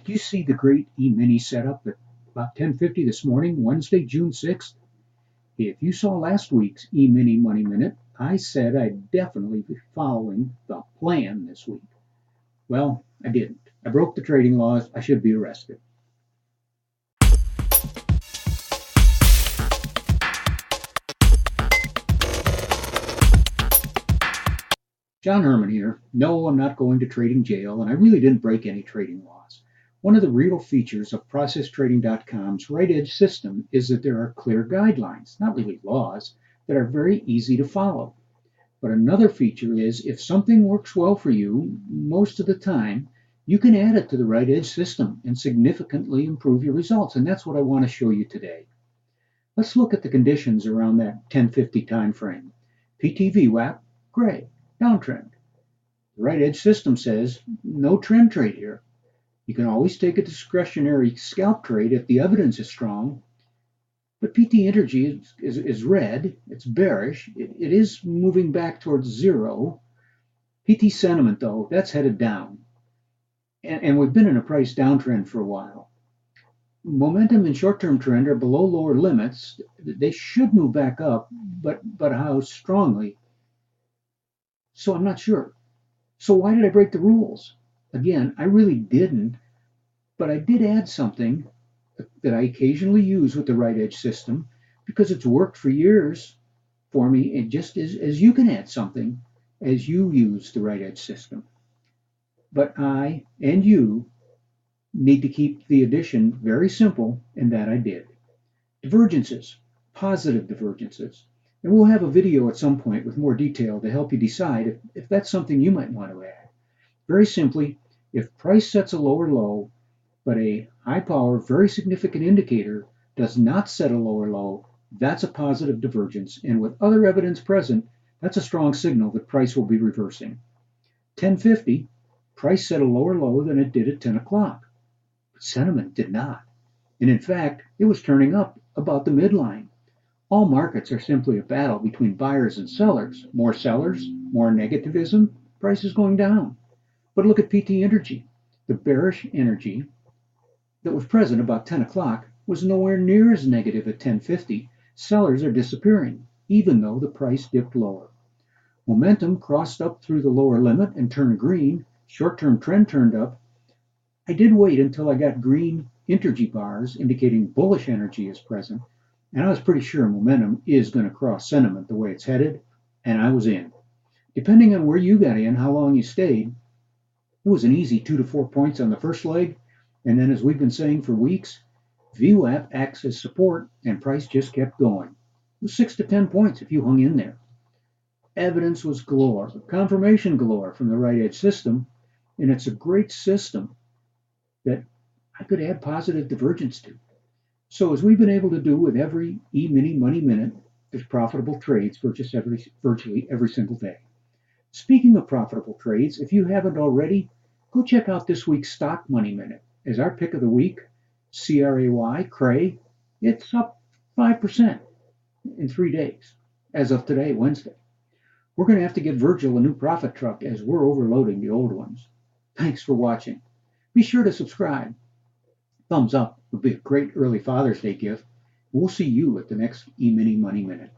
Did you see the great Emini setup at about 10:50 this morning, Wednesday, June 6th? If you saw last week's Emini Money Minute, I said I'd definitely be following the plan this week. Well, I didn't. I broke the trading laws. I should be arrested. John Herman here. No, I'm not going to trading jail, and I really didn't break any trading laws. One of the real features of ProcessTrading.com's right edge system is that there are clear guidelines, not really laws, that are very easy to follow. But another feature is if something works well for you, most of the time, you can add it to the right edge system and significantly improve your results. And that's what I want to show you today. Let's look at the conditions around that 1050 time frame. PTVWAP, gray, downtrend. The right edge system says no trend trade here. You can always take a discretionary scalp trade if the evidence is strong. But PT energy is red, it's bearish, it is moving back towards zero. PT sentiment, though, that's headed down. And we've been in a price downtrend for a while. Momentum and short-term trend are below lower limits. They should move back up, but how strongly? So I'm not sure. So why did I break the rules? Again, I really didn't, but I did add something that I occasionally use with the right edge system because it's worked for years for me, and just as you can add something as you use the right edge system. But I and you need to keep the addition very simple, and that I did. Divergences, positive divergences. And we'll have a video at some point with more detail to help you decide if that's something you might want to add. Very simply, if price sets a lower low, but a high power, very significant indicator does not set a lower low, that's a positive divergence. And with other evidence present, that's a strong signal that price will be reversing. 1050, price set a lower low than it did at 10 o'clock, but sentiment did not. And in fact, it was turning up about the midline. All markets are simply a battle between buyers and sellers. More sellers, more negativism, price is going down. But look at PT energy. The bearish energy that was present about 10 o'clock was nowhere near as negative at 1050. Sellers are disappearing, even though the price dipped lower. Momentum crossed up through the lower limit and turned green. Short-term trend turned up. I did wait until I got green energy bars indicating bullish energy is present, and I was pretty sure momentum is going to cross sentiment the way it's headed, and I was in. Depending on where you got in, how long you stayed, it was an easy 2 to 4 points on the first leg, and then as we've been saying for weeks, VWAP acts as support, and price just kept going. It was 6 to 10 points if you hung in there. Evidence was galore, confirmation galore from the right edge system, and it's a great system that I could add positive divergence to. So as we've been able to do with every E-mini Money Minute, there's profitable trades virtually every single day. Speaking of profitable trades, if you haven't already, go check out this week's Stock Money Minute. As our pick of the week, CRAY, it's up 5% in 3 days, as of today, Wednesday. We're going to have to get Virgil a new profit truck as we're overloading the old ones. Thanks for watching. Be sure to subscribe. Thumbs up would be a great early Father's Day gift. We'll see you at the next E-mini Money Minute.